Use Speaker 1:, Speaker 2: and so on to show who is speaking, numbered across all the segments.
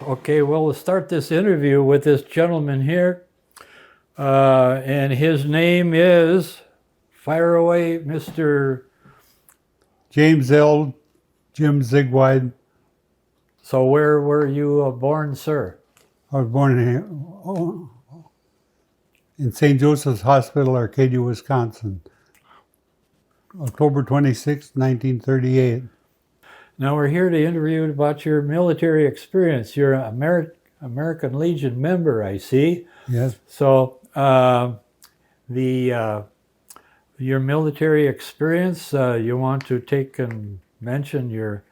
Speaker 1: Okay, well, we'll start this interview with this gentleman here. And his name is, fire away, Mr.
Speaker 2: James L. Jim Zigwide.
Speaker 1: So where were you born, sir?
Speaker 2: I was born in St. Joseph's Hospital, Arcadia, Wisconsin, October 26, 1938.
Speaker 1: Now we're here to interview about your military experience. You're an American Legion member, I see.
Speaker 2: Yes.
Speaker 1: So your military experience, you want to take and mention your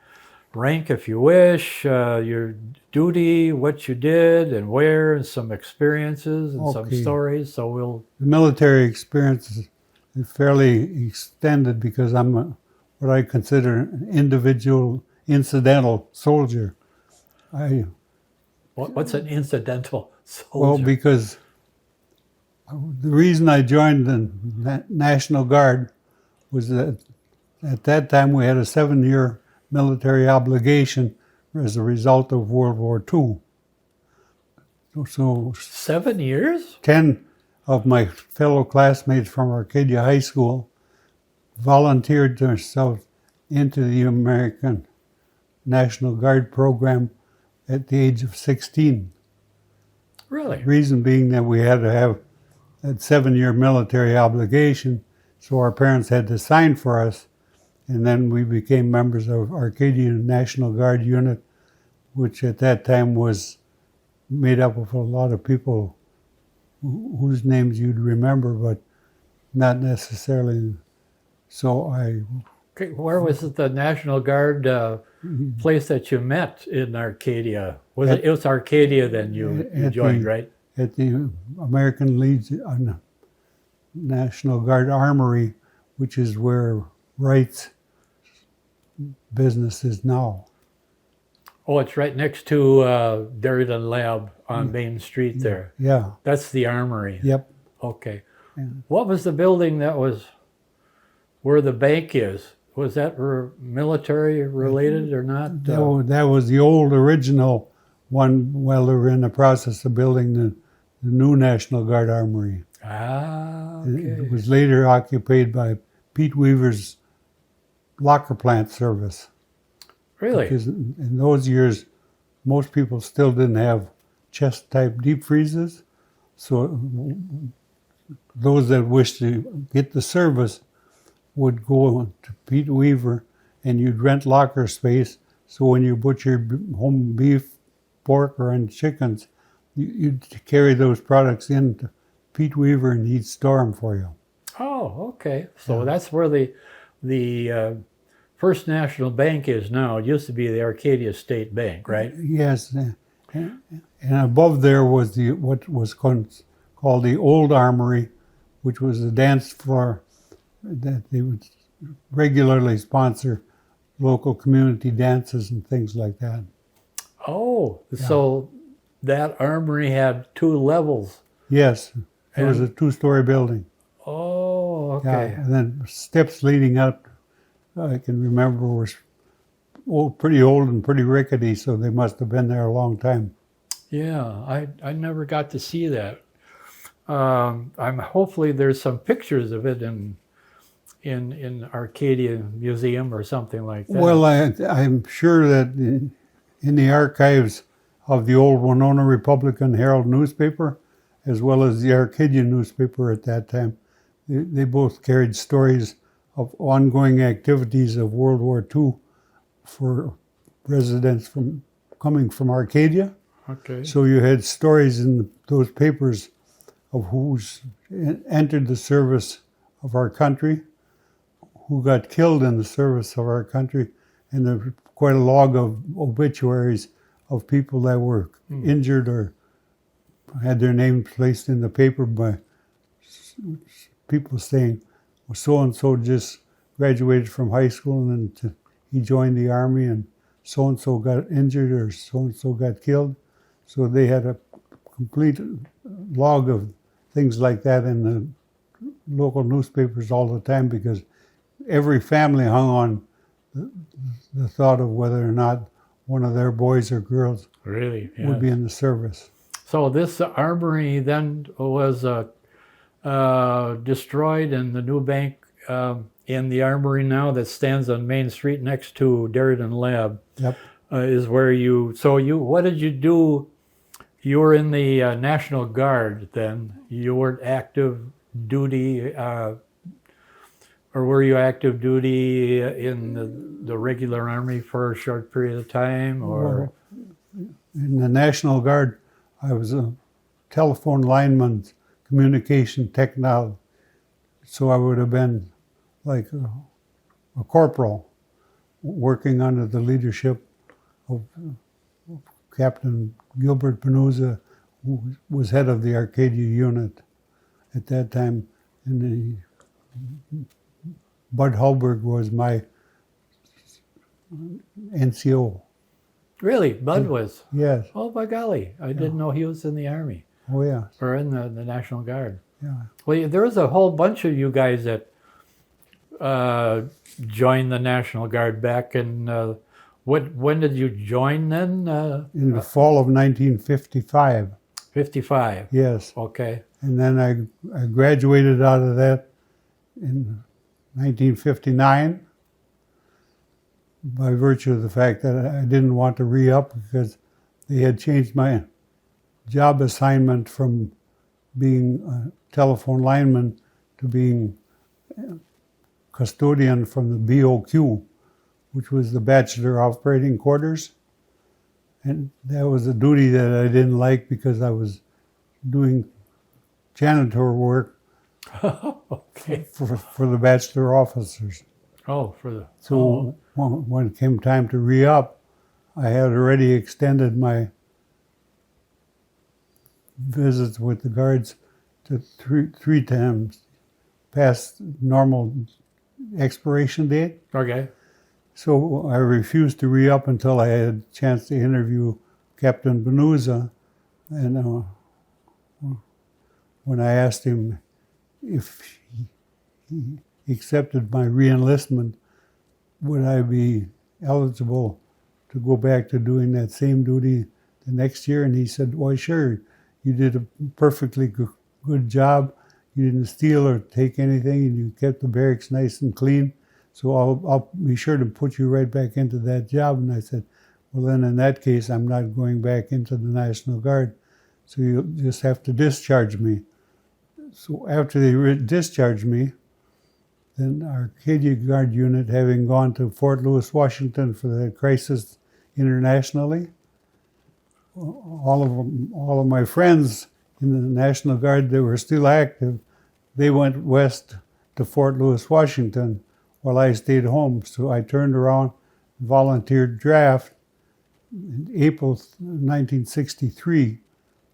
Speaker 1: rank if you wish, your duty, what you did and where, and some experiences and some stories. So we'll...
Speaker 2: The military experience is fairly extended because I'm what I consider an individual incidental soldier.
Speaker 1: What's an incidental soldier?
Speaker 2: Well, because the reason I joined the National Guard was that at that time we had a 7-year military obligation as a result of World War II. So
Speaker 1: 7 years?
Speaker 2: 10 of my fellow classmates from Arcadia High School volunteered themselves into the American National Guard program at the age of 16.
Speaker 1: Really?
Speaker 2: The reason being that we had to have that 7-year military obligation, so our parents had to sign for us, and then we became members of Arcadia National Guard unit, which at that time was made up of a lot of people whose names you'd remember, but not necessarily. So
Speaker 1: Okay, where was it, the National Guard place that you met in Arcadia? It was Arcadia then you joined, right?
Speaker 2: At the American Legion National Guard Armory, which is where Wright's business is now.
Speaker 1: Oh, it's right next to Darrington Lab on Main Street there.
Speaker 2: Yeah.
Speaker 1: That's the armory.
Speaker 2: Yep.
Speaker 1: Okay.
Speaker 2: Yeah.
Speaker 1: What was the building that was where the bank is? Was that military related or not?
Speaker 2: That was the old original one while they were in the process of building the new National Guard Armory.
Speaker 1: Ah, okay.
Speaker 2: It was later occupied by Pete Weaver's locker plant service.
Speaker 1: Really?
Speaker 2: Because in those years, most people still didn't have chest-type deep freezes. So those that wished to get the service would go to Pete Weaver, and you'd rent locker space. So when you butchered home beef, pork, or and chickens, you'd carry those products in to Pete Weaver, and he'd store them for you.
Speaker 1: Oh, okay. So that's where the First National Bank is now. It used to be the Arcadia State Bank, right?
Speaker 2: Yes. And above there was what was called the Old Armory, which was the dance floor that they would regularly sponsor local community dances and things like that.
Speaker 1: Oh, yeah. So that armory had 2 levels.
Speaker 2: Yes, it was a 2-story building.
Speaker 1: Oh, okay.
Speaker 2: Yeah, and then steps leading up, I can remember, were pretty old and pretty rickety, so they must have been there a long time.
Speaker 1: Yeah, I never got to see that. Hopefully there's some pictures of it in Arcadia Museum or something like that.
Speaker 2: Well, I'm sure that in the archives of the old Winona Republican Herald newspaper, as well as the Arcadia newspaper at that time, they both carried stories of ongoing activities of World War II for residents coming from Arcadia.
Speaker 1: Okay.
Speaker 2: So you had stories in those papers of who's entered the service of our country, who got killed in the service of our country, and there's quite a log of obituaries of people that were injured or had their name placed in the paper by people saying, well, so-and-so just graduated from high school and then he joined the Army, and so-and-so got injured or so-and-so got killed. So they had a complete log of things like that in the local newspapers all the time, because every family hung on the thought of whether or not one of their boys or girls
Speaker 1: Really?
Speaker 2: would be in the service.
Speaker 1: So this armory then was destroyed, and the new bank in the armory now that stands on Main Street next to Darden Lab
Speaker 2: Yep.
Speaker 1: is where you. So what did you do? You were in the National Guard then. You weren't active duty, or were you active duty in the regular army for a short period of time, or?
Speaker 2: In the National Guard, I was a telephone lineman, communication technology. So I would have been like a corporal working under the leadership of Captain Gilbert Benuza, who was head of the Arcadia unit at that time. And Bud Hulberg was my NCO.
Speaker 1: Really, Bud was.
Speaker 2: Yes.
Speaker 1: Oh, by golly, I didn't know he was in the army
Speaker 2: Oh, yeah.
Speaker 1: or in the National Guard.
Speaker 2: Yeah.
Speaker 1: Well, there was a whole bunch of you guys that joined the National Guard back in. When did you join then?
Speaker 2: In the fall of 1955.
Speaker 1: 55.
Speaker 2: Yes.
Speaker 1: Okay.
Speaker 2: And then I graduated out of that in 1959 by virtue of the fact that I didn't want to re-up because they had changed my job assignment from being a telephone lineman to being custodian from the BOQ, which was the Bachelor Operating Quarters. And that was a duty that I didn't like because I was doing janitor work
Speaker 1: Okay.
Speaker 2: for the bachelor officers.
Speaker 1: Oh, for the.
Speaker 2: So when it came time to re-up, I had already extended my visits with the guards to three times past normal expiration date.
Speaker 1: Okay.
Speaker 2: So I refused to re-up until I had a chance to interview Captain Benuza. And when I asked him if he accepted my re-enlistment, would I be eligible to go back to doing that same duty the next year? And he said, "Why, sure, you did a perfectly good job. You didn't steal or take anything, and you kept the barracks nice and clean. So I'll be sure to put you right back into that job." And I said, "Well, then in that case, I'm not going back into the National Guard. So you'll just have to discharge me." So after they discharged me, then our Arcadia Guard unit, having gone to Fort Lewis, Washington for the crisis internationally, all of my friends in the National Guard that were still active, they went west to Fort Lewis, Washington, while I stayed home. So I turned around, volunteered draft in April 1963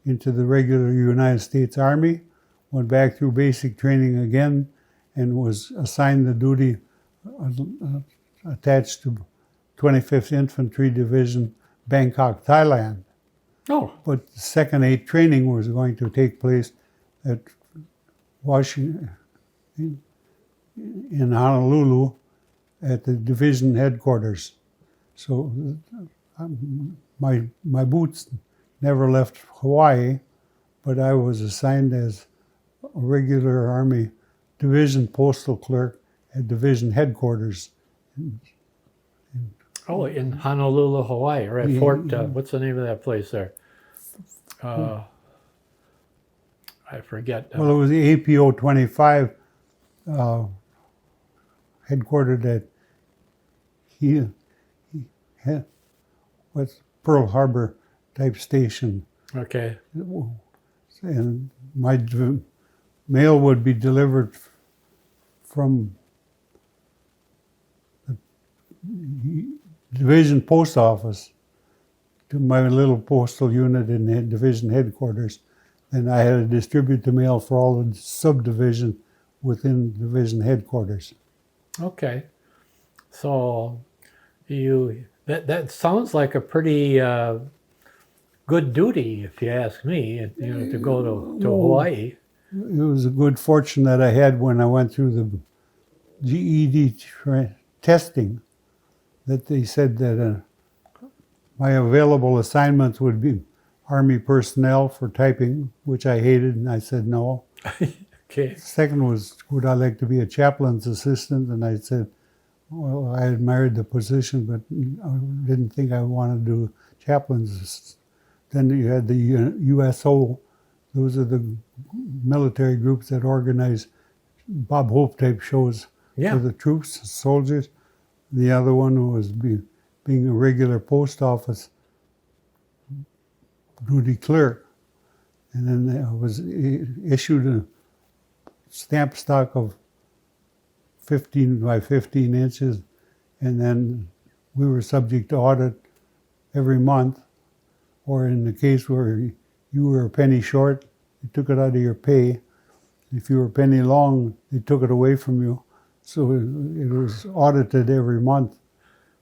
Speaker 2: into the regular United States Army, went back through basic training again, and was assigned the duty attached to 25th Infantry Division, Bangkok, Thailand.
Speaker 1: Oh.
Speaker 2: But the Second 8 training was going to take place at Washington, in Honolulu, at the division headquarters. So my boots never left Hawaii, but I was assigned as a regular Army division postal clerk at division headquarters.
Speaker 1: Oh, in Honolulu, Hawaii, or at
Speaker 2: Yeah,
Speaker 1: Fort.
Speaker 2: yeah.
Speaker 1: What's the name of that place there? I forget.
Speaker 2: Well, it was the APO 25 headquartered at what's Pearl Harbor type station.
Speaker 1: Okay.
Speaker 2: And my mail would be delivered from the division post office to my little postal unit in the division headquarters. And I had to distribute the mail for all the subdivision within division headquarters.
Speaker 1: Okay. So that sounds like a pretty good duty, if you ask me, to go to Hawaii.
Speaker 2: It was a good fortune that I had when I went through the GED testing, that they said that my available assignments would be Army personnel for typing, which I hated, and I said no.
Speaker 1: Okay.
Speaker 2: Second was, would I like to be a chaplain's assistant? And I said, well, I admired the position, but I didn't think I wanted to do chaplain's. Then you had the USO. Those are the military groups that organize Bob Hope type shows
Speaker 1: Yeah.
Speaker 2: for the troops, soldiers. The other one was being a regular post office duty clerk. And then I was issued a stamp stock of 15 by 15 inches, and then we were subject to audit every month, or in the case where you were a penny short, they took it out of your pay. If you were a penny long, they took it away from you. So it was audited every month,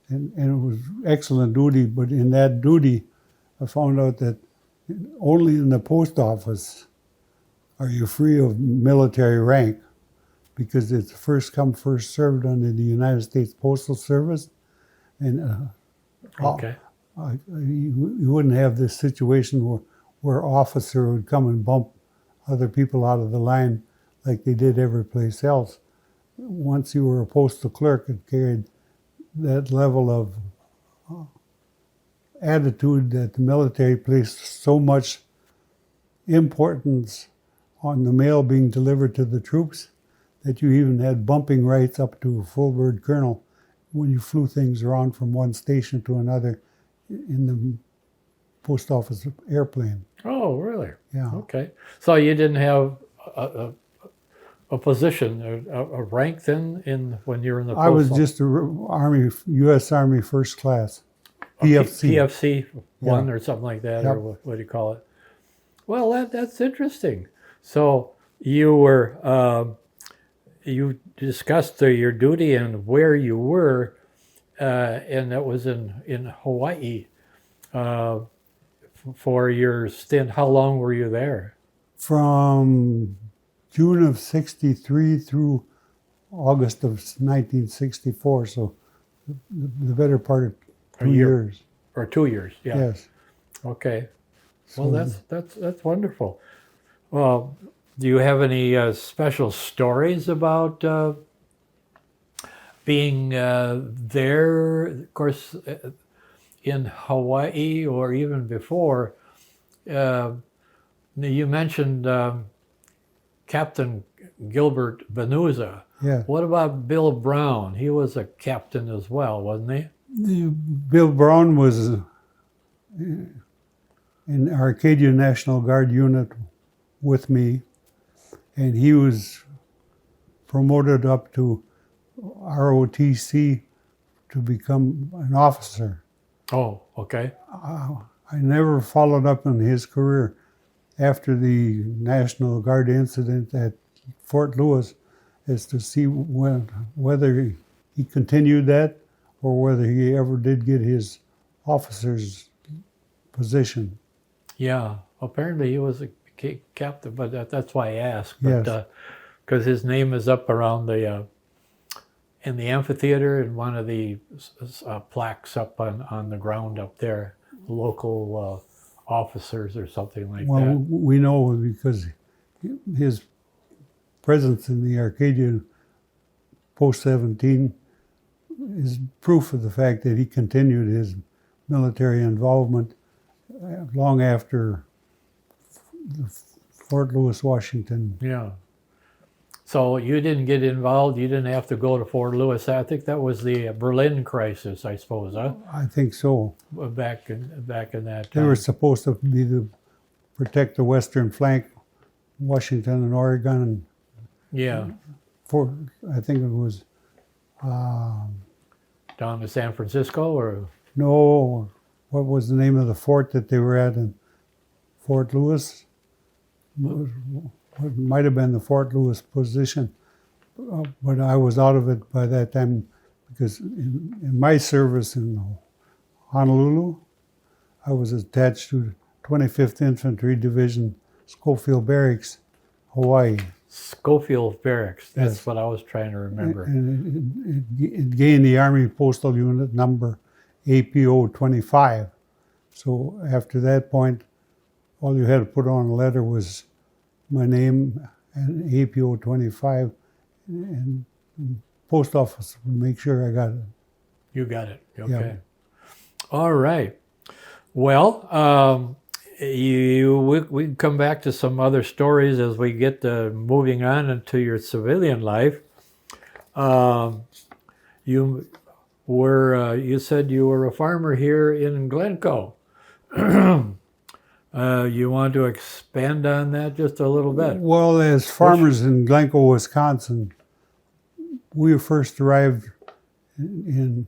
Speaker 2: and it was excellent duty. But in that duty, I found out that only in the post office are you free of military rank, because it's first come, first served under the United States Postal Service. And
Speaker 1: Okay.
Speaker 2: you wouldn't have this situation where officer would come and bump other people out of the line like they did every place else. Once you were a postal clerk, it carried that level of attitude that the military placed so much importance on the mail being delivered to the troops that you even had bumping rights up to a full bird colonel when you flew things around from one station to another in the post office airplane.
Speaker 1: Oh, really?
Speaker 2: Yeah.
Speaker 1: Okay. So you didn't have a position, a rank then in when you were in the
Speaker 2: I was
Speaker 1: postal-
Speaker 2: just a U.S. Army First Class, PFC.
Speaker 1: PFC one
Speaker 2: Yeah.
Speaker 1: or something like that,
Speaker 2: Yep.
Speaker 1: or what do you call it? Well, that's interesting. So you were you discussed your duty and where you were, and that was in Hawaii for your stint. How long were you there?
Speaker 2: From June of '63 through August of 1964, so the better part of
Speaker 1: A
Speaker 2: 2
Speaker 1: year.
Speaker 2: years.
Speaker 1: Or 2 years? Yeah.
Speaker 2: Yes.
Speaker 1: Okay.
Speaker 2: So
Speaker 1: Well, that's wonderful. Well, do you have any special stories about being there? Of course, in Hawaii or even before. You mentioned Captain Gilbert Venuza.
Speaker 2: yeah.
Speaker 1: What about Bill Brown? He was a captain as well, wasn't he?
Speaker 2: Bill Brown was in Arcadia National Guard unit with me, and he was promoted up to ROTC to become an officer.
Speaker 1: Oh, okay.
Speaker 2: I never followed up on his career after the National Guard incident at Fort Lewis as to see whether he continued that or whether he ever did get his officer's position.
Speaker 1: Yeah, apparently he was a captain, but that's why I asked.
Speaker 2: Yes.
Speaker 1: But because his name is up around the in the amphitheater and one of the plaques up on the ground up there, local officers or something like
Speaker 2: Well,
Speaker 1: that.
Speaker 2: we know because his presence in the Arcadia Post 17 is proof of the fact that he continued his military involvement long after Fort Lewis, Washington.
Speaker 1: Yeah. So you didn't get involved. You didn't have to go to Fort Lewis. I think that was the Berlin crisis, I suppose, huh?
Speaker 2: I think so.
Speaker 1: Back in that
Speaker 2: They
Speaker 1: time.
Speaker 2: were supposed to be to protect the western flank, Washington and Oregon, and
Speaker 1: Yeah,
Speaker 2: I think it was
Speaker 1: down to San Francisco, or
Speaker 2: no, what was the name of the fort that they were at in Fort Lewis? It might have been the Fort Lewis position, but I was out of it by that time because in my service in Honolulu, I was attached to 25th Infantry Division, Schofield Barracks, Hawaii.
Speaker 1: Schofield Barracks. That's
Speaker 2: Yes.
Speaker 1: what I was trying to remember.
Speaker 2: And it gained the Army Postal Unit number APO 25. So after that point, all you had to put on a letter was my name and APO 25, and post office would make sure I got it.
Speaker 1: You got it. Okay. All right. Well, we can come back to some other stories as we get to moving on into your civilian life. You said you were a farmer here in Glencoe. You want to expand on that just a little bit?
Speaker 2: Well, as farmers in Glencoe, Wisconsin, we first arrived in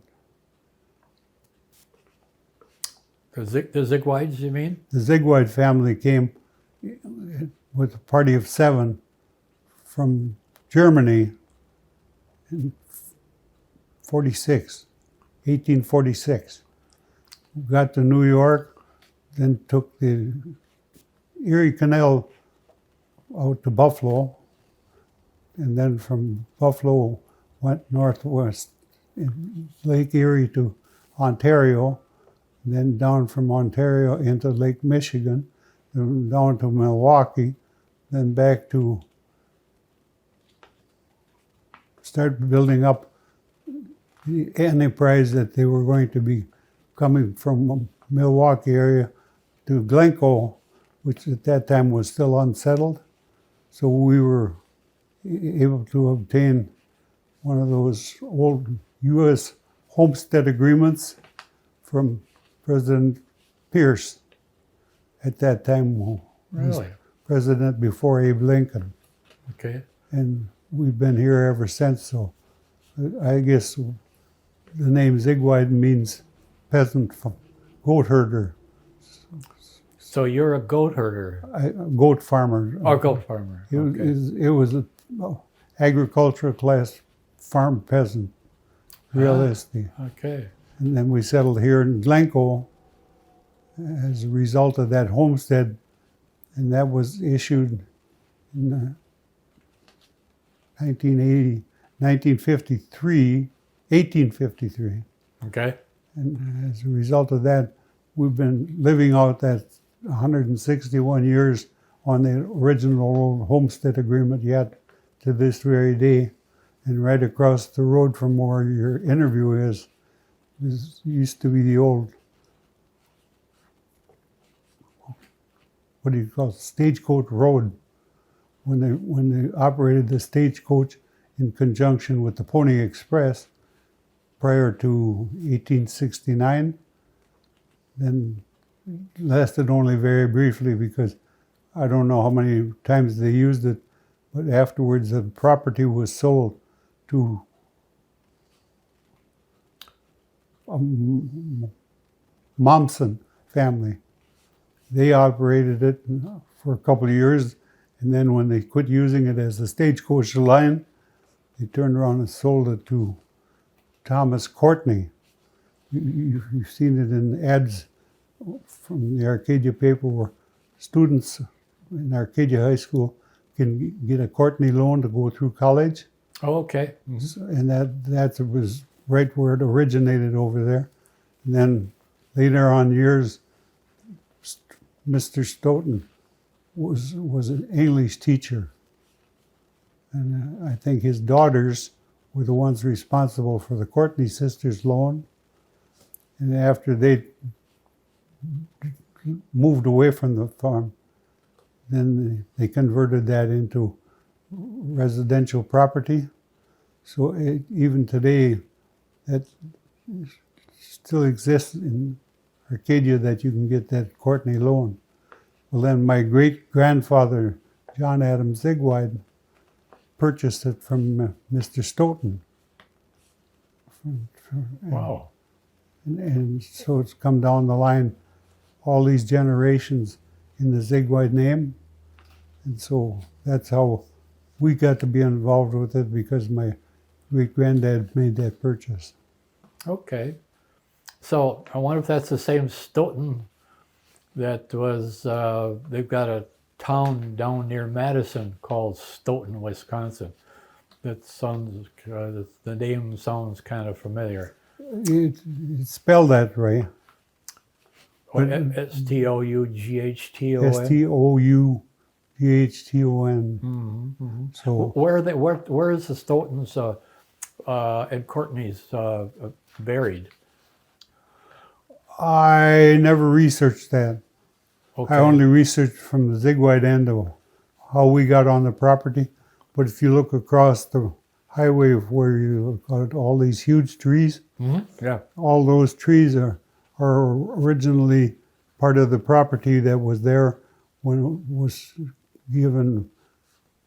Speaker 1: The Zigwides, you mean?
Speaker 2: the Zigwide family came with a party of 7 from Germany in 1846. Got to New York, then took the Erie Canal out to Buffalo, and then from Buffalo went northwest in Lake Erie to Ontario, then down from Ontario into Lake Michigan, then down to Milwaukee, then back to start building up the enterprise that they were going to be coming from Milwaukee area to Glencoe, which at that time was still unsettled. So we were able to obtain one of those old U.S. homestead agreements from President Pierce at that time, who was
Speaker 1: Really?
Speaker 2: president before Abe Lincoln.
Speaker 1: Okay.
Speaker 2: And we've been here ever since. So I guess the name Zigwide means peasant, goat herder,
Speaker 1: So you're a goat herder
Speaker 2: goat farmer.
Speaker 1: or goat farmer. Okay.
Speaker 2: It was an agricultural class farm peasant, realistic.
Speaker 1: Okay.
Speaker 2: And then we settled here in Glencoe as a result of that homestead, and that was issued in 1853.
Speaker 1: Okay.
Speaker 2: And as a result of that, we've been living out that 161 years on the original homestead agreement yet to this very day. And right across the road from where your interview is used to be the old, what do you call it, Stagecoach Road, when they operated the stagecoach in conjunction with the Pony Express prior to 1869. Then lasted only very briefly because I don't know how many times they used it, but afterwards the property was sold to Momsen family. They operated it for a couple of years, and then when they quit using it as a stagecoach line, they turned around and sold it to Thomas Courtney. You've seen it in ads from the Arcadia paper where students in Arcadia High School can get a Courtney loan to go through college.
Speaker 1: Oh, okay. Mm-hmm.
Speaker 2: And that was right where it originated over there. And then later on years, Mr. Stoughton was an English teacher. And I think his daughters were the ones responsible for the Courtney sisters loan. And after they moved away from the farm, then they converted that into residential property. So even today, that still exists in Arcadia, that you can get that Courtney loan. Well, then my great-grandfather, John Adams Zigwide, purchased it from Mr. Stoughton.
Speaker 1: Wow.
Speaker 2: And so it's come down the line, all these generations in the Zigwide name. And so that's how we got to be involved with it, because my great-granddad made that purchase.
Speaker 1: Okay. So I wonder if that's the same Stoughton that was, they've got a town down near Madison called Stoughton, Wisconsin. That sounds, the name sounds kind of familiar.
Speaker 2: It's spelled that way.
Speaker 1: What, Stoughton?
Speaker 2: Stoughton. So
Speaker 1: Where are they? Where is the Stoughtons and Courtney's buried?
Speaker 2: I never researched that.
Speaker 1: Okay.
Speaker 2: I only researched from the Zigwide end of how we got on the property. But if you look across the highway where you got all these huge trees,
Speaker 1: Yeah.
Speaker 2: all those trees are originally part of the property that was there when it was given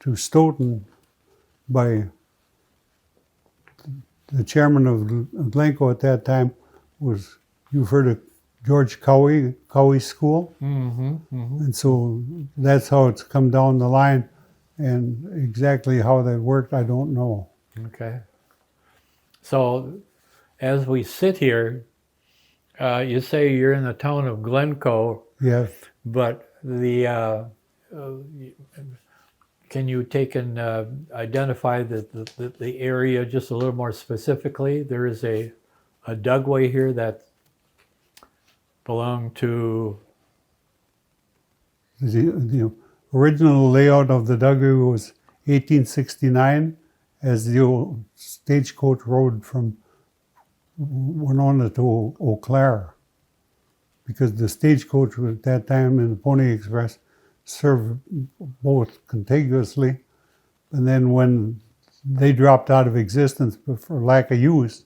Speaker 2: to Stoughton by the chairman of Glencoe at that time. Was, you've heard of George Cowie School? And so that's how it's come down the line, and exactly how that worked, I don't know.
Speaker 1: Okay. So, as we sit here, you say you're in the town of Glencoe,
Speaker 2: Yes.
Speaker 1: but can you take and identify the area just a little more specifically? There is a Dugway here that belonged to.
Speaker 2: The original layout of the Dugway was 1869, as the old stagecoach road from Winona to Eau Claire, because the stagecoach at that time and the Pony Express served both contiguously, and then when they dropped out of existence for lack of use,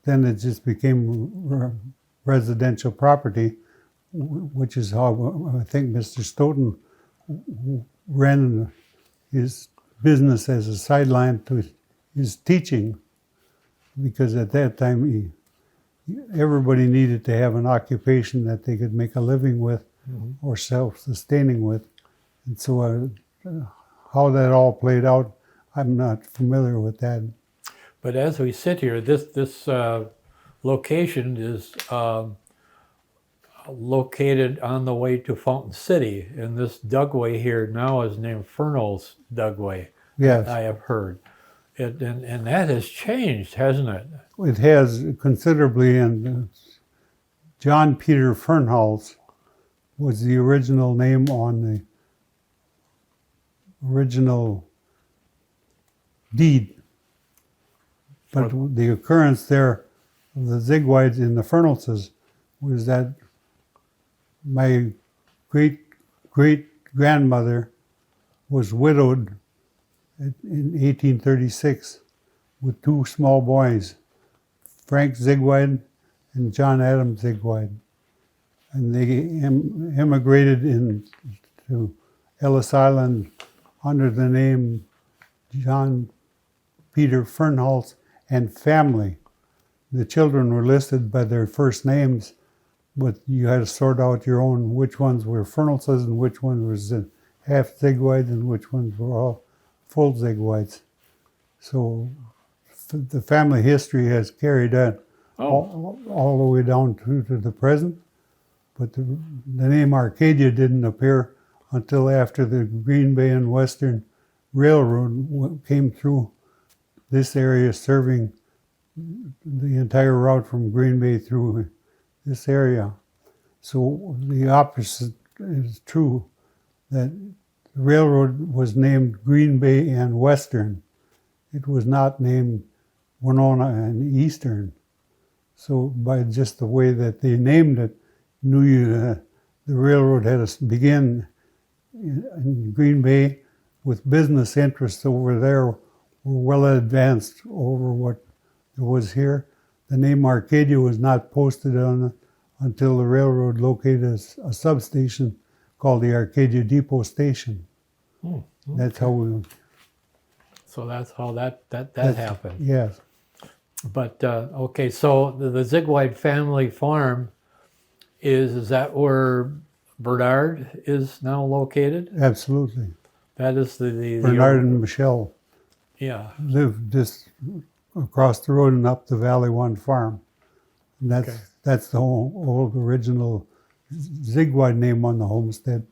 Speaker 2: then it just became residential property, which is how I think Mr. Stoughton ran his business as a sideline to his teaching, because at that time everybody needed to have an occupation that they could make a living with or self-sustaining with. And so how that all played out, I'm not familiar with that.
Speaker 1: But as we sit here, this location is located on the way to Fountain City, and this Dugway here now is named Fernald's Dugway.
Speaker 2: Yes.
Speaker 1: I have heard. And that has changed, hasn't it?
Speaker 2: It has considerably, and John Peter Fernholz was the original name on the original deed. But the occurrence there of the Zigwides in the Fernholzes was that my great-great-grandmother was widowed in 1836 with two small boys, Frank Zigwide and John Adam Zigwide. And they immigrated to Ellis Island under the name John Peter Fernholz and family. The children were listed by their first names, but you had to sort out your own, which ones were Fernholzes and which ones were half Zigwides and which ones were all full Zigwides. So the family history has carried on all the way down to the present. But the name Arcadia didn't appear until after the Green Bay and Western Railroad came through this area, serving the entire route from Green Bay through this area. So the opposite is true, that the railroad was named Green Bay and Western. It was not named Winona and Eastern. So by just the way that they named it, the railroad had to begin in Green Bay with business interests over there were well advanced over what there was here. The name Arcadia was not posted on it until the railroad located a substation called the Arcadia Depot Station.
Speaker 1: Okay.
Speaker 2: That's how we...
Speaker 1: So that's how that happened.
Speaker 2: Yes.
Speaker 1: But okay, so the Zigwide family farm is that where Bernard is now located?
Speaker 2: Absolutely.
Speaker 1: That is the
Speaker 2: Bernard and Michelle
Speaker 1: yeah.
Speaker 2: lived just across the road and up the Valley One farm. And that's the whole old original Zigwide name on the homestead.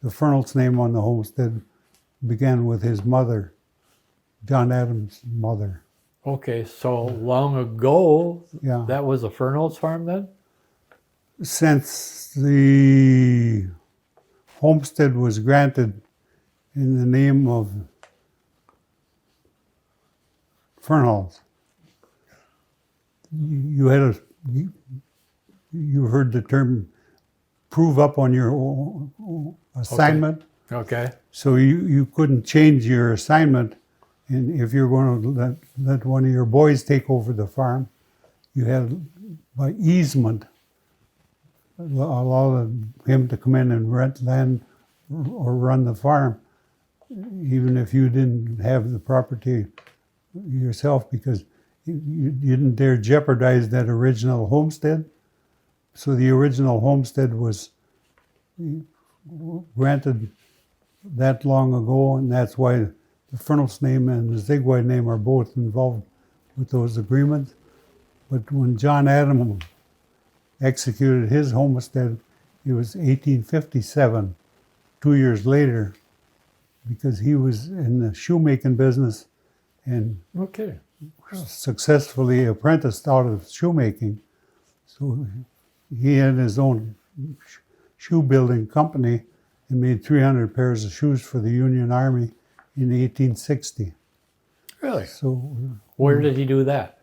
Speaker 2: The Fernholz name on the homestead began with his mother, John Adams' mother.
Speaker 1: Okay, so long ago,
Speaker 2: Yeah.
Speaker 1: that was a Fernald's farm then?
Speaker 2: Since the homestead was granted in the name of Fernhalls, you had you heard the term prove up on your assignment.
Speaker 1: Okay.
Speaker 2: So you couldn't change your assignment, and if you're going to let one of your boys take over the farm, you had by easement allow him to come in and rent land or run the farm, even if you didn't have the property yourself, because you didn't dare jeopardize that original homestead. So the original homestead was granted that long ago, and that's why the Fernals name and the Zigwide name are both involved with those agreements. But when John Adam executed his homestead, it was 1857, 2 years later, because he was in the shoemaking business and
Speaker 1: Okay.
Speaker 2: successfully apprenticed out of shoemaking. So he had his own shoe building company and made 300 pairs of shoes for the Union Army in 1860.
Speaker 1: Really?
Speaker 2: So
Speaker 1: Where did he do that?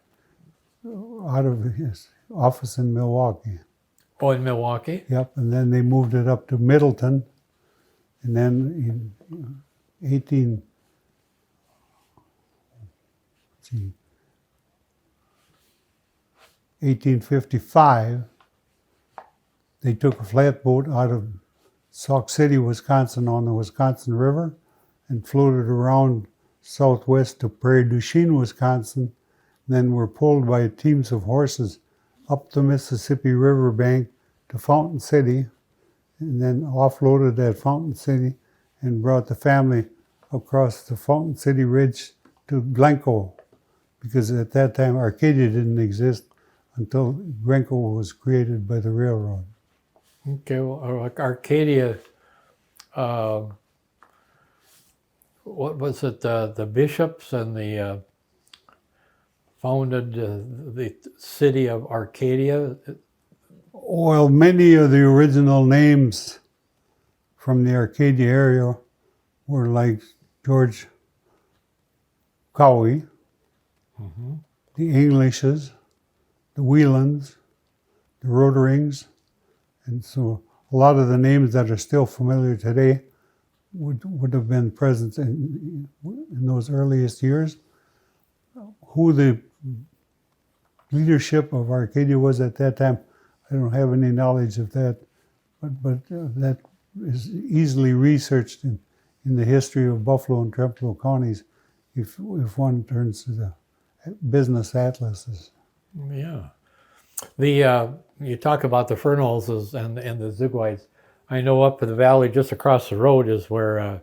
Speaker 2: out of his office in Milwaukee.
Speaker 1: Oh, in Milwaukee?
Speaker 2: Yep, and then they moved it up to Middleton, and then in 1855, they took a flatboat out of Sauk City, Wisconsin, on the Wisconsin River, and floated around southwest to Prairie du Chien, Wisconsin, then were pulled by teams of horses up the Mississippi River bank to Fountain City, and then offloaded at Fountain City and brought the family across the Fountain City Ridge to Glencoe, because at that time Arcadia didn't exist until Glencoe was created by the railroad.
Speaker 1: Okay. Well, Arcadia, what was it? The bishops and the founded the city of Arcadia.
Speaker 2: Well, many of the original names from the Arcadia area were like George Cowie, the Englishes, the Whelans, the Roderings, and so a lot of the names that are still familiar today would have been present in those earliest years. Who the leadership of Arcadia was at that time, I don't have any knowledge of that, but that is easily researched in the history of Buffalo and Trempealeau counties if one turns to the business atlases.
Speaker 1: Yeah. The you talk about the Fernalses and the Zigwides. I know up in the valley, just across the road, is where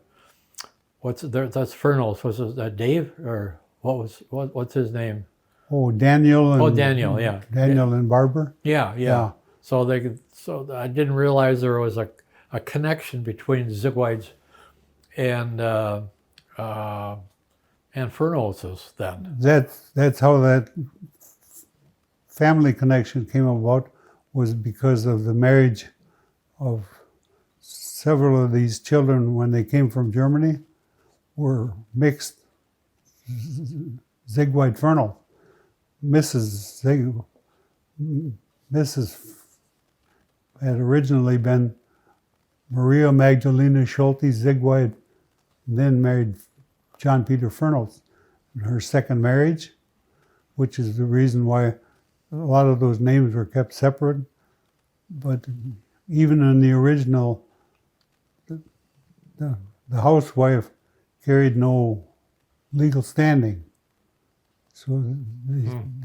Speaker 1: that's Fernals. Was it Dave or what's his name?
Speaker 2: Oh, Daniel and
Speaker 1: Daniel, yeah.
Speaker 2: Daniel and Barbara.
Speaker 1: Yeah.
Speaker 2: Yeah.
Speaker 1: So I didn't realize there was a connection between Zigwides and Fernalses then.
Speaker 2: That's how that family connection came about, was because of the marriage of several of these children when they came from Germany were mixed Zigwide Fernal. Mrs. had originally been Maria Magdalena Schulte Zigwide, then married John Peter Fernals in her second marriage, which is the reason why a lot of those names were kept separate. But even in the original, the housewife carried no legal standing. So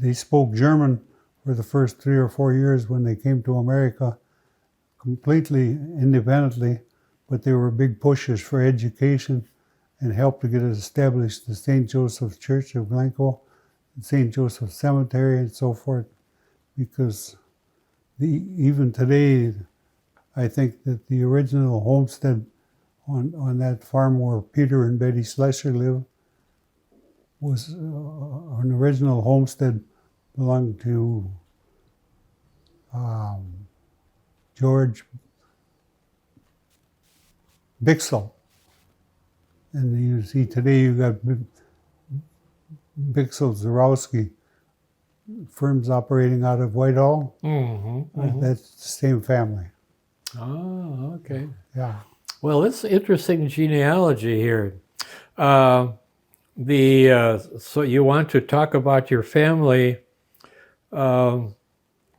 Speaker 2: they spoke German for the first 3 or 4 years when they came to America, completely independently, but they were big pushers for education and helped to get it established, the St. Joseph's Church of Glencoe, St. Joseph Cemetery, and so forth, because even today, I think that the original homestead on that farm where Peter and Betty Slesher lived was an original homestead belonged to George Bixel. And you see today you got Bixel Zarowski firms operating out of Whitehall. That's the same family.
Speaker 1: Oh, okay.
Speaker 2: Yeah.
Speaker 1: Well, it's interesting genealogy here. So you want to talk about your family, the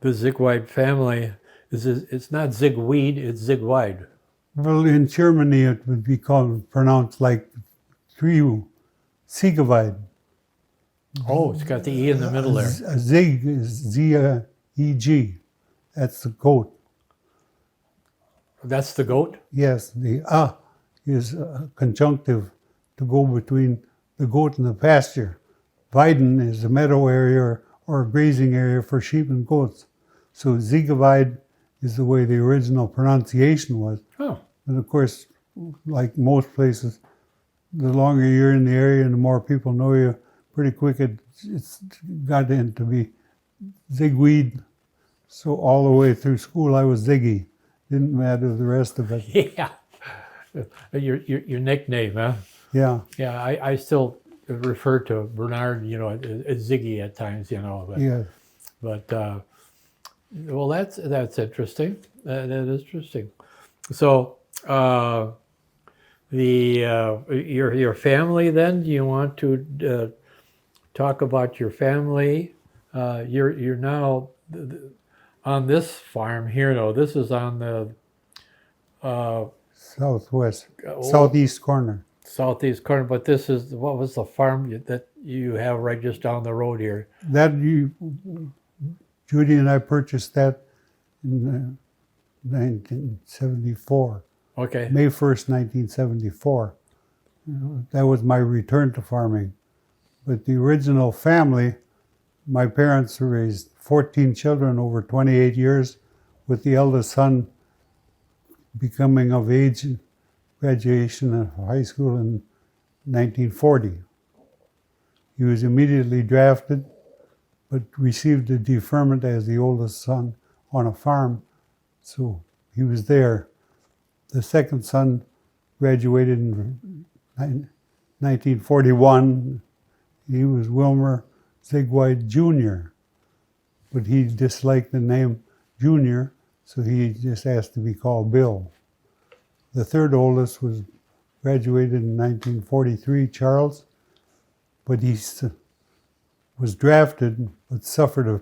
Speaker 1: Zigweid family. It's not Zigweid, it's Zigweid.
Speaker 2: Well, in Germany it would be pronounced like Triu, Siegeweit.
Speaker 1: Oh, it's got the E in the middle there.
Speaker 2: Zig is Z-E-G. That's the goat.
Speaker 1: That's the goat?
Speaker 2: Yes, the is conjunctive to go between the goat and the pasture. Weiden is a meadow area or a grazing area for sheep and goats. So Ziegeweit is the way the original pronunciation was.
Speaker 1: Oh.
Speaker 2: And of course, like most places, the longer you're in the area and the more people know you, pretty quick it's got into be Zigweed. So all the way through school I was Ziggy. Didn't matter the rest of it.
Speaker 1: Yeah. Your nickname, huh?
Speaker 2: Yeah.
Speaker 1: Yeah, I still refer to Bernard, as Ziggy at times, But,
Speaker 2: Yeah.
Speaker 1: But well, that's interesting. That is interesting. So, your family. Then, do you want to talk about your family? You're now on this farm here, though. This is on the
Speaker 2: southeast corner.
Speaker 1: Southeast corner, but this is, what was the farm that you have right just down the road here?
Speaker 2: Judy and I purchased that in 1974.
Speaker 1: Okay.
Speaker 2: May 1st, 1974. That was my return to farming. But the original family, my parents raised 14 children over 28 years, with the eldest son becoming of age, graduation of high school in 1940. He was immediately drafted, but received a deferment as the oldest son on a farm, so he was there. The second son graduated in 1941. He was Wilmer Zigweid Jr., but he disliked the name Junior, so he just asked to be called Bill. The third oldest was graduated in 1943, Charles, but he was drafted but suffered a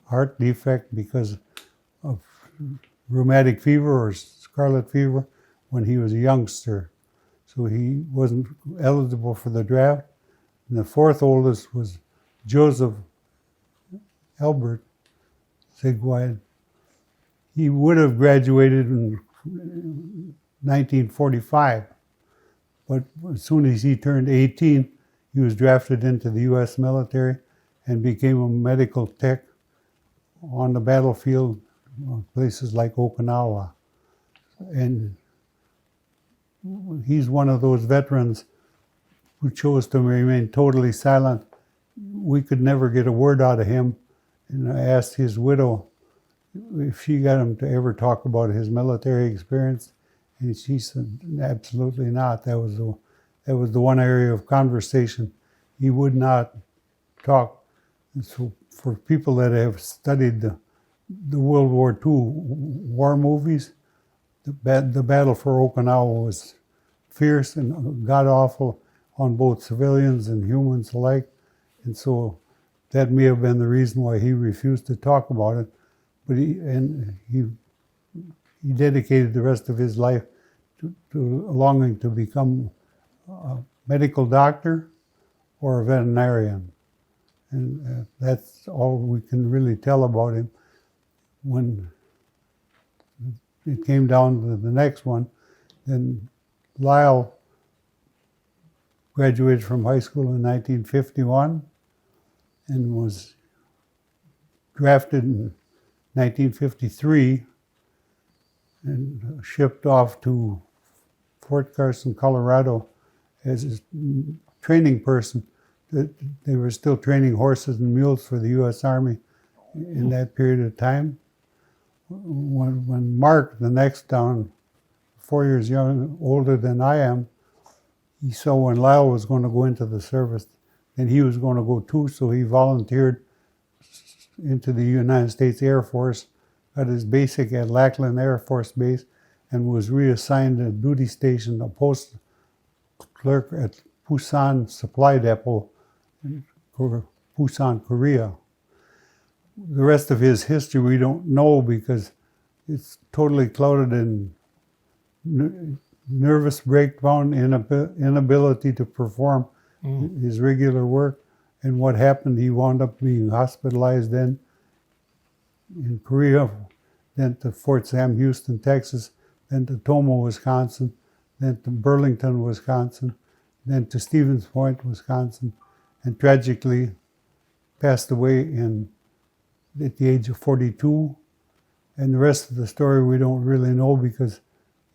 Speaker 2: heart defect because of rheumatic fever or scarlet fever when he was a youngster. So he wasn't eligible for the draft. And the fourth oldest was Joseph Albert Zigweid. He would have graduated in 1945, but as soon as he turned 18, he was drafted into the U.S. military and became a medical tech on the battlefield, places like Okinawa. And he's one of those veterans who chose to remain totally silent. We could never get a word out of him, and I asked his widow if she got him to ever talk about his military experience, and she said absolutely not. That was the one area of conversation he would not talk. And so for people that have studied the World War II war movies, the battle for Okinawa was fierce and god-awful on both civilians and humans alike, and so that may have been the reason why he refused to talk about it. But he dedicated the rest of his life to longing to become a medical doctor or a veterinarian. And that's all we can really tell about him. When it came down to the next one, then Lyle graduated from high school in 1951 and was drafted in 1953 and shipped off to Fort Carson, Colorado as a training person. They were still training horses and mules for the U.S. Army in that period of time. when Mark, the next down, 4 years older than I am, he saw when Lyle was going to go into the service, and he was going to go too, so he volunteered into the United States Air Force, got his basic at Lackland Air Force Base, and was reassigned to duty station, a post clerk at Busan Supply Depot, Busan, Korea. The rest of his history we don't know because it's totally clouded in nervous breakdown, inability to perform his regular work. And what happened, he wound up being hospitalized then in Korea, then to Fort Sam Houston, Texas, then to Tomo, Wisconsin, then to Burlington, Wisconsin, then to Stevens Point, Wisconsin, and tragically passed away at the age of 42. And the rest of the story we don't really know because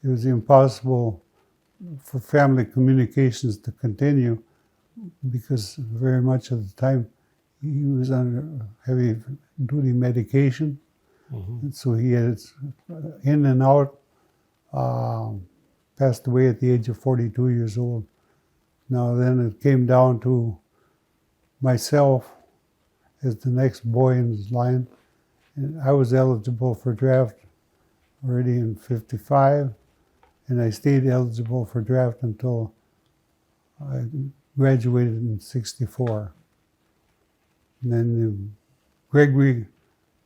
Speaker 2: it was impossible for family communications to continue because very much of the time he was under heavy duty medication. And so he had in and out, passed away at the age of 42 years old. Now then it came down to myself as the next boy in his line. And I was eligible for draft already in 55, and I stayed eligible for draft until I graduated in 64. And then Gregory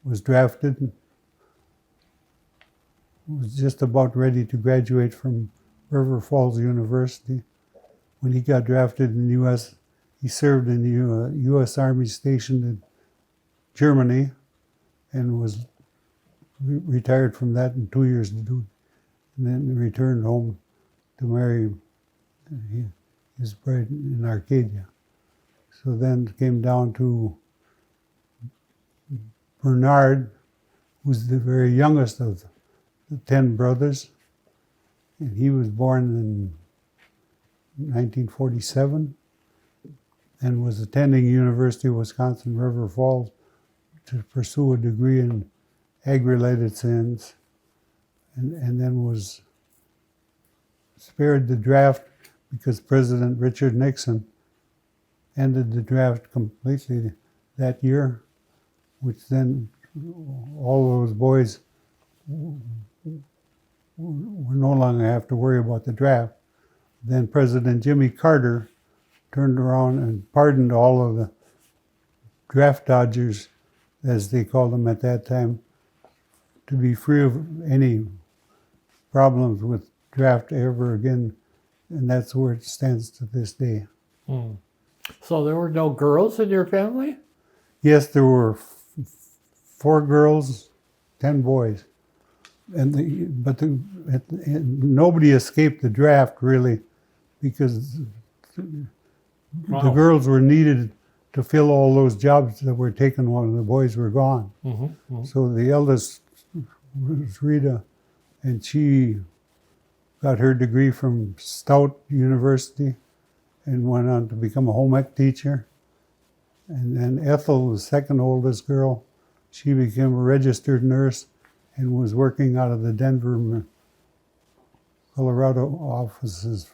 Speaker 2: was drafted, was just about ready to graduate from River Falls University. When he got drafted in the U.S., he served in the U.S. Army stationed in Germany and was retired from that in 2 years to do, and then returned home to marry his bride in Arcadia. So then it came down to Bernard, who's the very youngest of the 10 brothers, and he was born in 1947 and was attending University of Wisconsin River Falls to pursue a degree in ag-related science, and then was spared the draft because President Richard Nixon ended the draft completely that year, which then all those boys were no longer have to worry about the draft. Then President Jimmy Carter turned around and pardoned all of the draft dodgers, as they called them at that time, to be free of any problems with draft ever again, and that's where it stands to this day.
Speaker 1: So there were no girls in your family?
Speaker 2: Yes, there were 4 girls, 10 boys, but nobody escaped the draft really, because the girls were needed to fill all those jobs that were taken while the boys were gone. So the eldest was Rita, and she got her degree from Stout University and went on to become a home ec teacher. And then Ethel, the second oldest girl, she became a registered nurse and was working out of the Denver, Colorado offices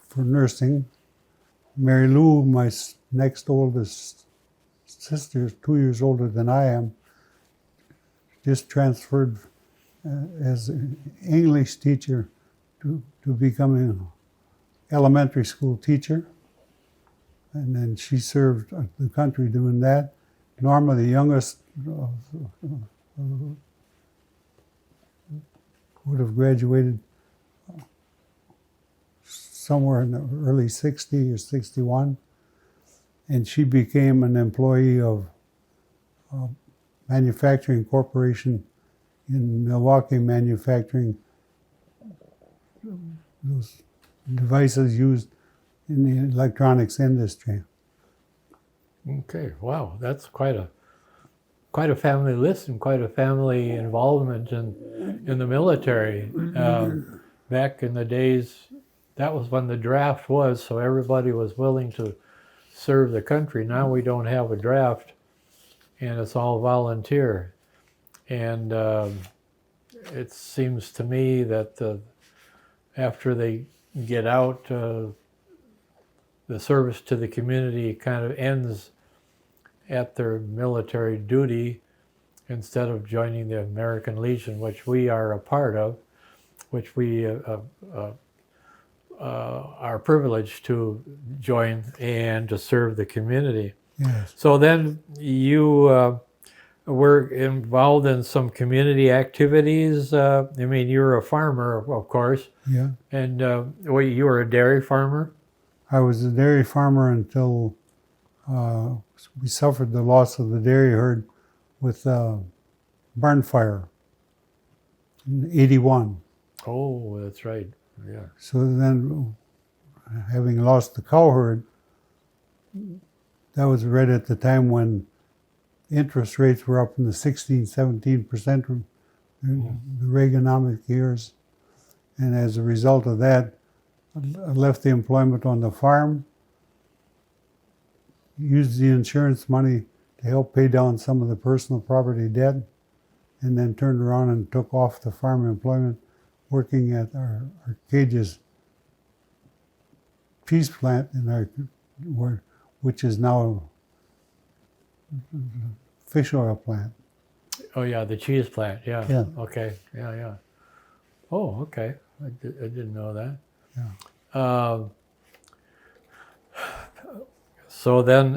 Speaker 2: for nursing. Mary Lou, my next oldest sister, is 2 years older than I am, just transferred as an English teacher to becoming an elementary school teacher. And then she served the country doing that. Norma, the youngest, would have graduated somewhere in the early 60s or 61. And she became an employee of Manufacturing Corporation in Milwaukee, manufacturing those devices used in the electronics industry.
Speaker 1: Okay, wow, that's quite a family list and quite a family involvement in the military. Back in the days, that was when the draft was, so everybody was willing to serve the country. Now we don't have a draft, and it's all volunteer. And it seems to me that after they get out, the service to the community kind of ends at their military duty instead of joining the American Legion, which we are a part of, which we are privileged to join and to serve the community.
Speaker 2: Yes.
Speaker 1: So then you were involved in some community activities. I mean, you're a farmer, of course,
Speaker 2: Yeah.
Speaker 1: and you were a dairy farmer?
Speaker 2: I was a dairy farmer until we suffered the loss of the dairy herd with barn fire in '81.
Speaker 1: Oh, that's right. Yeah.
Speaker 2: So then, having lost the cow herd, that was right at the time when interest rates were up in the 16-17%, the Reaganomic years. And as a result of that, I left the employment on the farm, used the insurance money to help pay down some of the personal property debt, and then turned around and took off the farm employment, working at our Cages cheese plant which is now a fish oil plant.
Speaker 1: Oh, yeah, the cheese plant. Yeah.
Speaker 2: Yeah.
Speaker 1: Okay. Yeah, yeah. Oh, okay. I didn't know that.
Speaker 2: Yeah.
Speaker 1: So then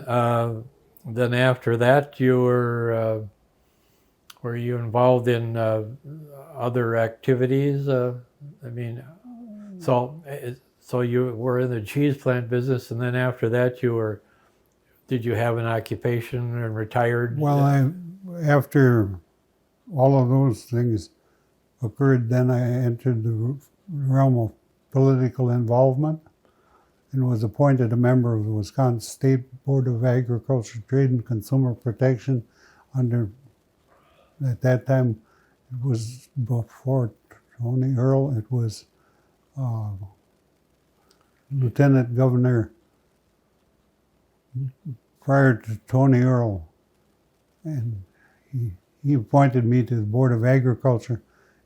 Speaker 1: after that, you were you involved in other activities? I mean, so you were in the cheese plant business, and then after that, did you have an occupation and retired?
Speaker 2: Well, after all of those things occurred, then I entered the realm of political involvement and was appointed a member of the Wisconsin State Board of Agriculture, Trade, and Consumer Protection under, at that time, it was before Tony Earl, it was Lieutenant Governor prior to Tony Earl. And he appointed me to the Board of Agriculture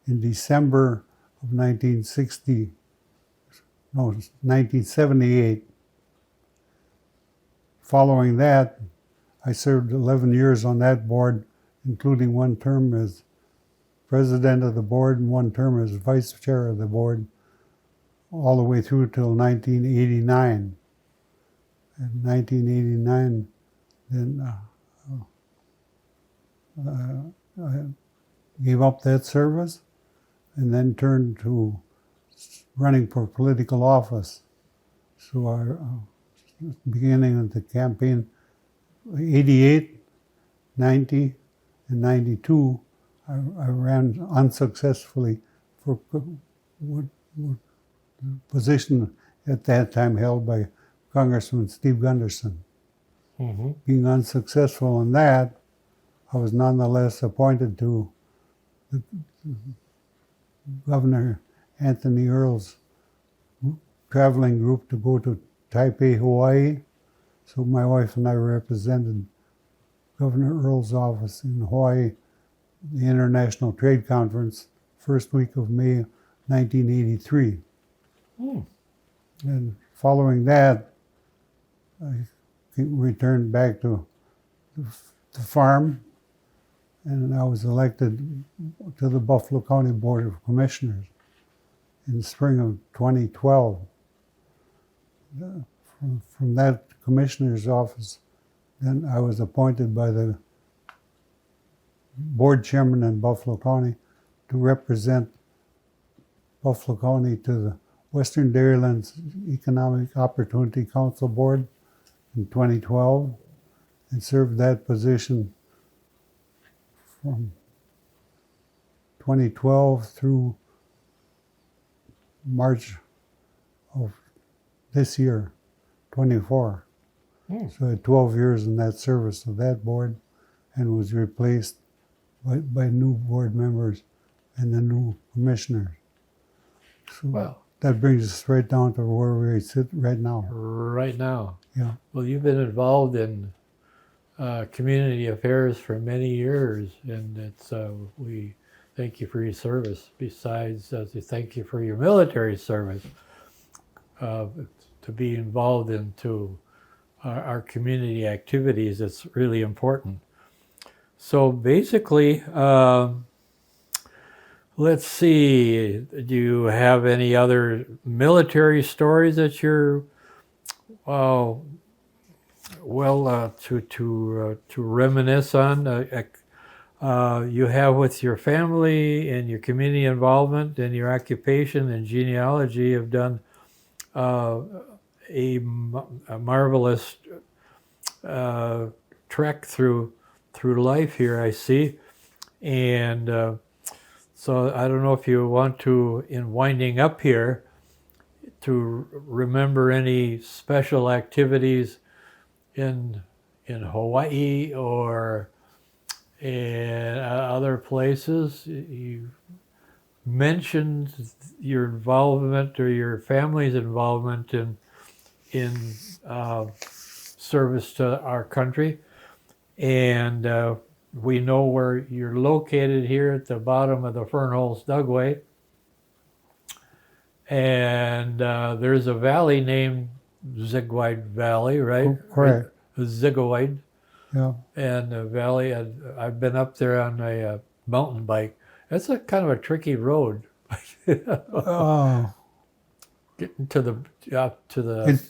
Speaker 2: in December of 1978. Following that, I served 11 years on that board, including one term as president of the board and one term as vice chair of the board, all the way through till 1989. In 1989, then I gave up that service and then turned to running for political office. So beginning of the campaign, 88, 90, and 92, I ran unsuccessfully for the position at that time held by Congressman Steve Gunderson.
Speaker 1: Mm-hmm.
Speaker 2: Being unsuccessful in that, I was nonetheless appointed to the Governor Anthony Earl's traveling group to go to Taipei, Hawaii. So my wife and I represented Governor Earl's office in Hawaii, the International Trade Conference, first week of May 1983.
Speaker 1: Mm.
Speaker 2: And following that, I returned back to the farm, and I was elected to the Buffalo County Board of Commissioners in the spring of 2012. From that commissioner's office, then I was appointed by the board chairman in Buffalo County to represent Buffalo County to the Western Dairylands Economic Opportunity Council Board in 2012, and served that position from 2012 through March of this year, 24. So I had 12 years in that service of that board and was replaced by new board members and the new commissioners. So
Speaker 1: Well,
Speaker 2: that brings us right down to where we sit right now.
Speaker 1: right now.
Speaker 2: Yeah.
Speaker 1: Well, you've been involved in community affairs for many years, and it's we thank you for your service. Besides, thank you for your military service, to be involved into our community activities. It's really important. So basically, let's see. Do you have any other military stories that you're to reminisce on? You have with your family and your community involvement and your occupation and genealogy have done a marvelous trek through life here, I see. And so I don't know if you want to, in winding up here, to remember any special activities in Hawaii or in other places. You mentioned your involvement or your family's involvement in service to our country, and we know where you're located here at the bottom of the Fernholz Dugway, and there's a valley named Zigwide Valley, right?
Speaker 2: Correct.
Speaker 1: Zigwide.
Speaker 2: Yeah.
Speaker 1: And the valley, I've been up there on a mountain bike. It's a kind of a tricky road.
Speaker 2: Oh,
Speaker 1: Getting to the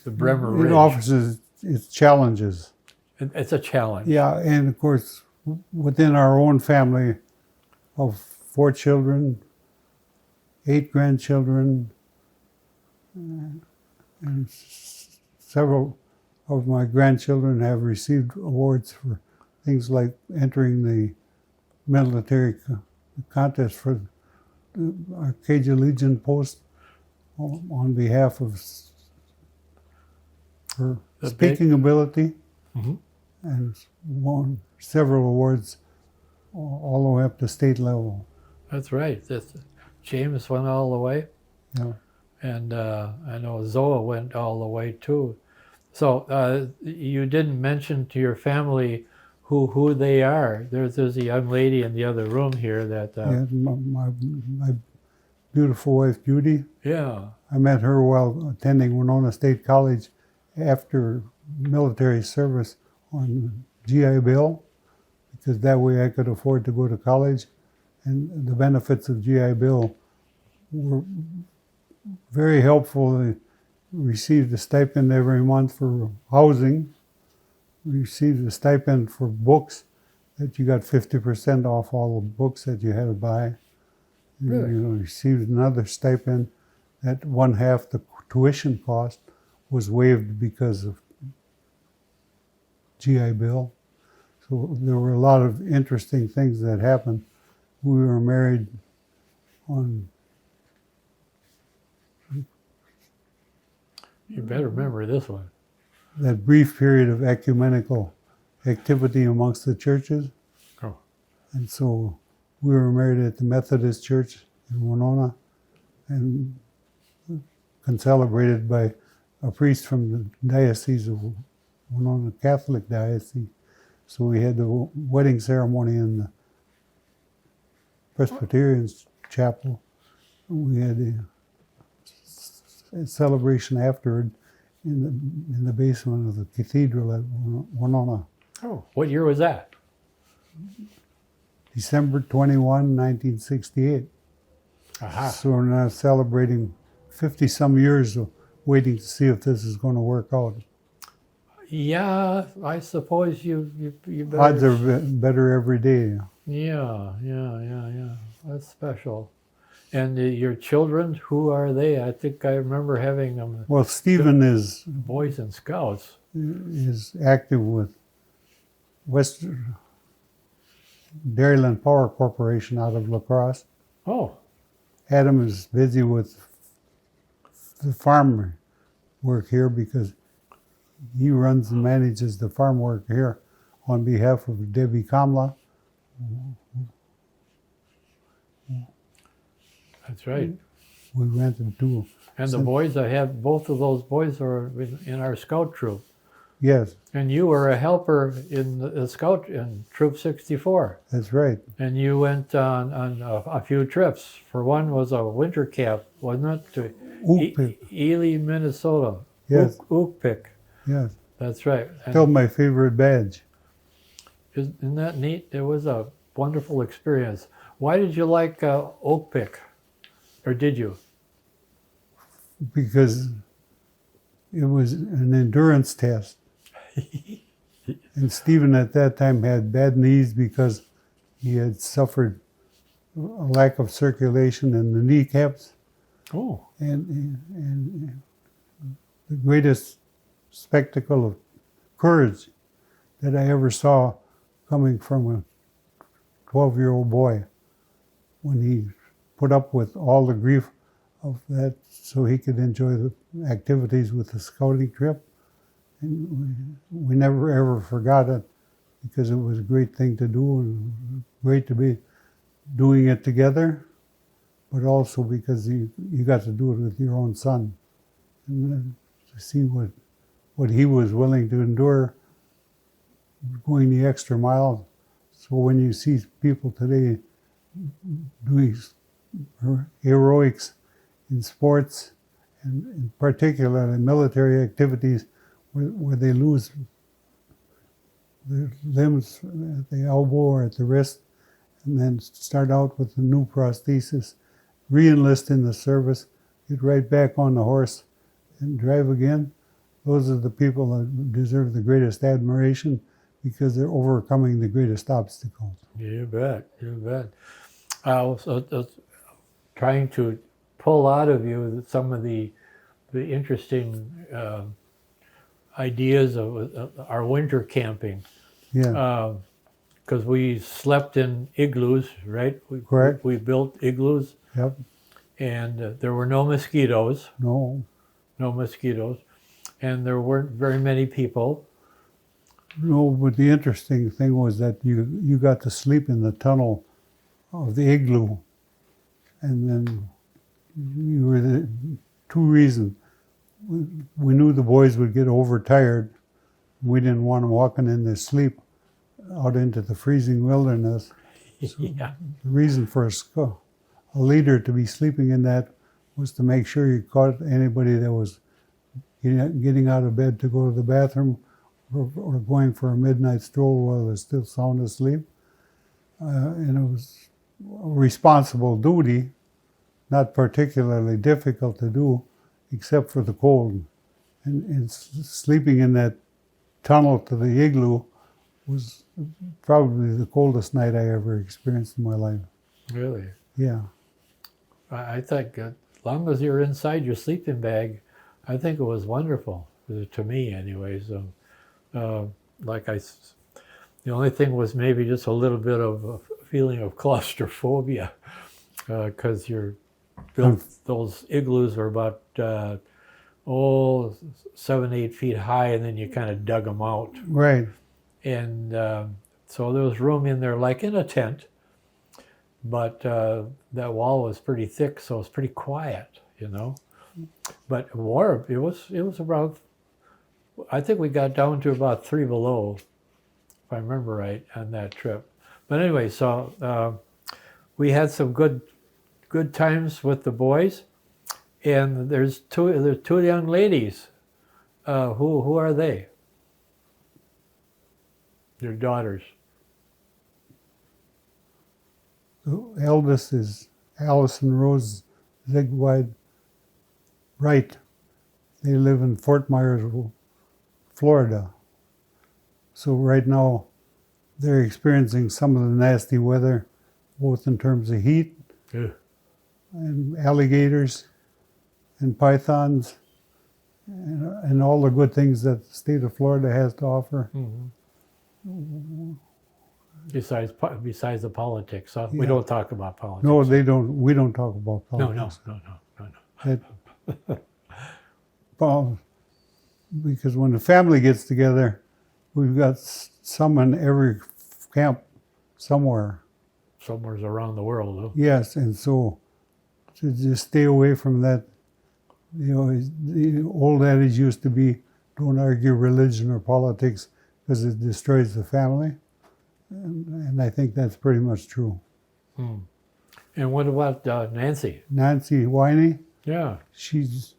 Speaker 1: Bremer Ridge.
Speaker 2: it offers its challenges.
Speaker 1: It's a challenge.
Speaker 2: Yeah, and of course, within our own family of 4 children, 8 grandchildren, and several of my grandchildren have received awards for things like entering the military contest for the Arcadia Legion post on behalf of her speaking ability, and won several awards all the way up to state level.
Speaker 1: That's right. James went all the way.
Speaker 2: Yeah.
Speaker 1: And I know Zoa went all the way too. So you didn't mention to your family who they are. There's a young lady in the other room here that.
Speaker 2: Yeah, my beautiful wife Judy.
Speaker 1: Yeah.
Speaker 2: I met her while attending Winona State College after military service on GI Bill, because that way I could afford to go to college, and the benefits of GI Bill were very helpful. I received a stipend every month for housing, received a stipend for books that you got 50% off all the books that you had to buy.
Speaker 1: Really?
Speaker 2: You received another stipend that 1/2 the tuition cost was waived because of GI Bill. So there were a lot of interesting things that happened. We were married on.
Speaker 1: You better remember this one.
Speaker 2: That brief period of ecumenical activity amongst the churches.
Speaker 1: Oh.
Speaker 2: And so we were married at the Methodist Church in Winona and concelebrated by a priest from the Diocese of Winona Catholic Diocese. So we had the wedding ceremony in the Presbyterian chapel. We had a celebration afterward in the basement of the cathedral at Winona.
Speaker 1: Oh, what year was that?
Speaker 2: December 21, 1968.
Speaker 1: Aha.
Speaker 2: So we're now celebrating 50-some years of waiting to see if this is going to work out.
Speaker 1: Yeah, I suppose you better.
Speaker 2: Odds are better every day.
Speaker 1: Yeah. That's special. And your children, who are they? I think I remember having them.
Speaker 2: Well, Stephen is
Speaker 1: Boys and Scouts.
Speaker 2: active with West Dairyland Power Corporation out of La Crosse.
Speaker 1: Oh,
Speaker 2: Adam is busy with the farm work here because he runs and manages the farm work here on behalf of Debbie Kamla.
Speaker 1: that's right.
Speaker 2: We rented two.
Speaker 1: And the boys, I have both of those boys are in our scout troop.
Speaker 2: Yes,
Speaker 1: And you were a helper in the scout in Troop 64.
Speaker 2: that's right.
Speaker 1: And you went on a few trips. For one was a winter camp, wasn't it? To
Speaker 2: Ookpik.
Speaker 1: Ely, Minnesota.
Speaker 2: Yes.
Speaker 1: Ookpik.
Speaker 2: Yes.
Speaker 1: That's right. And
Speaker 2: Still my favorite badge.
Speaker 1: isn't that neat? It was a wonderful experience. Why did you like Oakpick? Or did you?
Speaker 2: Because it was an endurance test. And Stephen at that time had bad knees because he had suffered a lack of circulation in the kneecaps.
Speaker 1: Oh.
Speaker 2: And the greatest spectacle of courage that I ever saw coming from a 12-year-old boy when he put up with all the grief of that so he could enjoy the activities with the scouting trip. And we never ever forgot it because it was a great thing to do and great to be doing it together, but also because you got to do it with your own son. And then to see what he was willing to endure, going the extra mile. So when you see people today doing heroics in sports, and in particular in military activities, where they lose their limbs at the elbow or at the wrist, and then start out with a new prosthesis, re-enlist in the service, get right back on the horse and drive again. Those are the people that deserve the greatest admiration because they're overcoming the greatest obstacles.
Speaker 1: You bet. You bet. I was trying to pull out of you some of the interesting ideas of our winter camping.
Speaker 2: Yeah,
Speaker 1: Because we slept in igloos, right?
Speaker 2: Correct.
Speaker 1: We built igloos,
Speaker 2: yep,
Speaker 1: and there were no mosquitoes,
Speaker 2: no,
Speaker 1: and there weren't very many people.
Speaker 2: no, but the interesting thing was that you got to sleep in the tunnel of the igloo, and then you were the two reasons. We knew the boys would get overtired. We didn't want them walking in their sleep out into the freezing wilderness. So
Speaker 1: Yeah.
Speaker 2: the reason for a leader to be sleeping in that was to make sure you caught anybody that was getting out of bed to go to the bathroom or going for a midnight stroll while they're still sound asleep. And it was a responsible duty, not particularly difficult to do, except for the cold. And sleeping in that tunnel to the igloo was probably the coldest night I ever experienced in my life.
Speaker 1: Really?
Speaker 2: Yeah.
Speaker 1: I think as long as you're inside your sleeping bag, I think it was wonderful, to me anyway. So, the only thing was maybe just a little bit of a feeling of claustrophobia, because those igloos were about 7-8 feet high, and then you kind of dug them out.
Speaker 2: Right.
Speaker 1: And so there was room in there like in a tent, but that wall was pretty thick, so it was pretty quiet, But warm. It was about, I think we got down to about 3 below, if I remember right, on that trip. But anyway, so we had some good times with the boys, and there's two young ladies. Who are they? Your daughters.
Speaker 2: The eldest is Allison Rose Zigwide Wright. They live in Fort Myers, Florida. So right now they're experiencing some of the nasty weather, both in terms of heat and alligators and pythons and all the good things that the state of Florida has to offer.
Speaker 1: Mm-hmm. Besides the politics, huh?
Speaker 2: Yeah.
Speaker 1: We don't talk about politics.
Speaker 2: No, they don't. We don't talk about politics.
Speaker 1: No.
Speaker 2: Well, because when the family gets together, we've got some in every camp somewhere.
Speaker 1: Somewhere's around the world, huh?
Speaker 2: Yes, and so to just stay away from that, the old adage used to be, don't argue religion or politics because it destroys the family. And I think that's pretty much true.
Speaker 1: And what about Nancy?
Speaker 2: Nancy Winey,
Speaker 1: Yeah.
Speaker 2: she's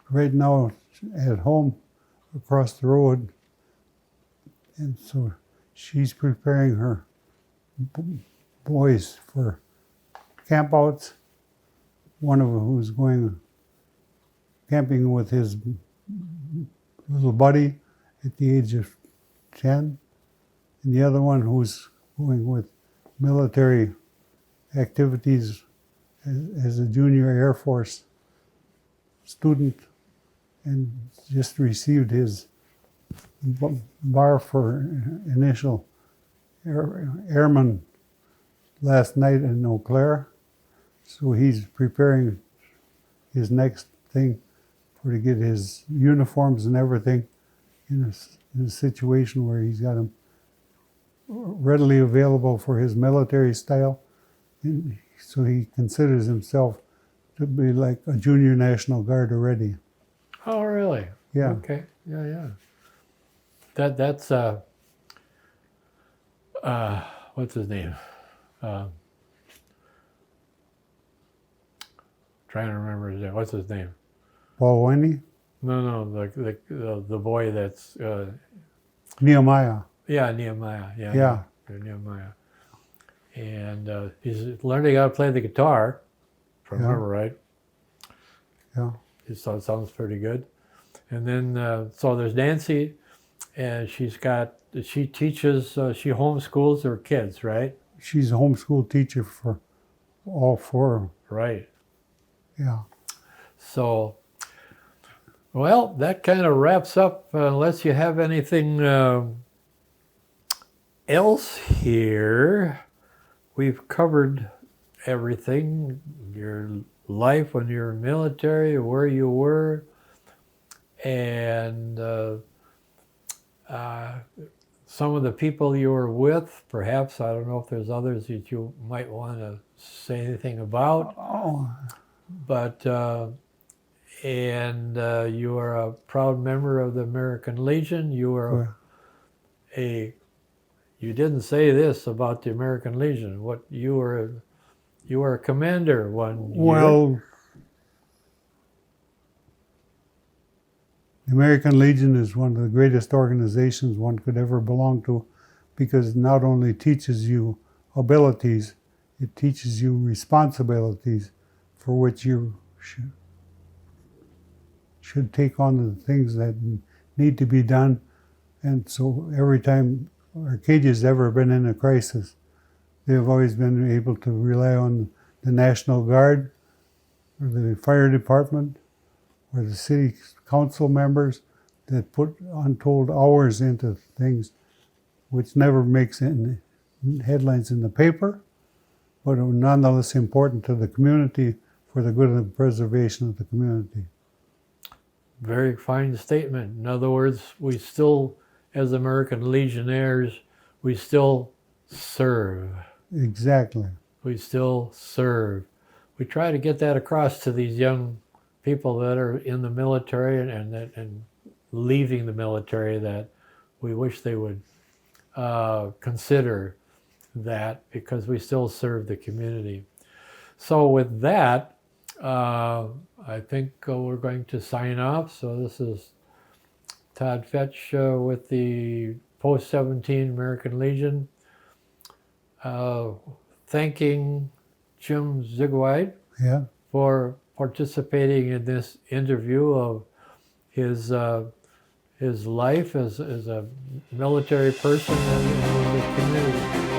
Speaker 2: right now at home across the road. And so she's preparing her boys for campouts. One of them who's going camping with his little buddy at the age of 10. And the other one who's going with military activities as a junior Air Force student and just received his bar for initial airman last night in Eau Claire. So he's preparing his next thing to get his uniforms and everything in a situation where he's got them readily available for his military style. And so he considers himself to be like a junior National Guard already.
Speaker 1: Oh, really?
Speaker 2: Yeah.
Speaker 1: Okay. Yeah. That's what's his name? Trying to remember his name. What's his name?
Speaker 2: Paul Winey?
Speaker 1: No, the boy that's
Speaker 2: Nehemiah.
Speaker 1: yeah, Nehemiah.
Speaker 2: Yeah.
Speaker 1: Nehemiah. And he's learning how to play the guitar, if I
Speaker 2: Yeah.
Speaker 1: remember right.
Speaker 2: Yeah.
Speaker 1: It sounds pretty good. And then so there's Nancy, and she teaches, she homeschools her kids, right?
Speaker 2: She's a homeschool teacher for all four.
Speaker 1: Right.
Speaker 2: Yeah.
Speaker 1: So, well, that kind of wraps up, unless you have anything else here. We've covered everything, your life when you were military, where you were, and some of the people you were with. Perhaps, I don't know if there's others that you might want to say anything about.
Speaker 2: Oh,
Speaker 1: But you are a proud member of the American Legion. You are you didn't say this about the American Legion. What you were a commander one year.
Speaker 2: well, the American Legion is one of the greatest organizations one could ever belong to because it not only teaches you abilities, it teaches you responsibilities for which you should take on the things that need to be done. And so every time Arcadia's ever been in a crisis, they've always been able to rely on the National Guard or the fire department or the city council members that put untold hours into things which never makes headlines in the paper, but are nonetheless important to the community for the good and the preservation of the community.
Speaker 1: Very fine statement. In other words, we still, as American Legionnaires, we still serve.
Speaker 2: Exactly.
Speaker 1: We still serve. We try to get that across to these young people that are in the military and leaving the military, that we wish they would consider that, because we still serve the community. So with that, I think we're going to sign off. So this is Todd Fetch with the Post-17 American Legion, thanking Jim Zugwide
Speaker 2: Yeah.
Speaker 1: for participating in this interview of his life as a military person in the community.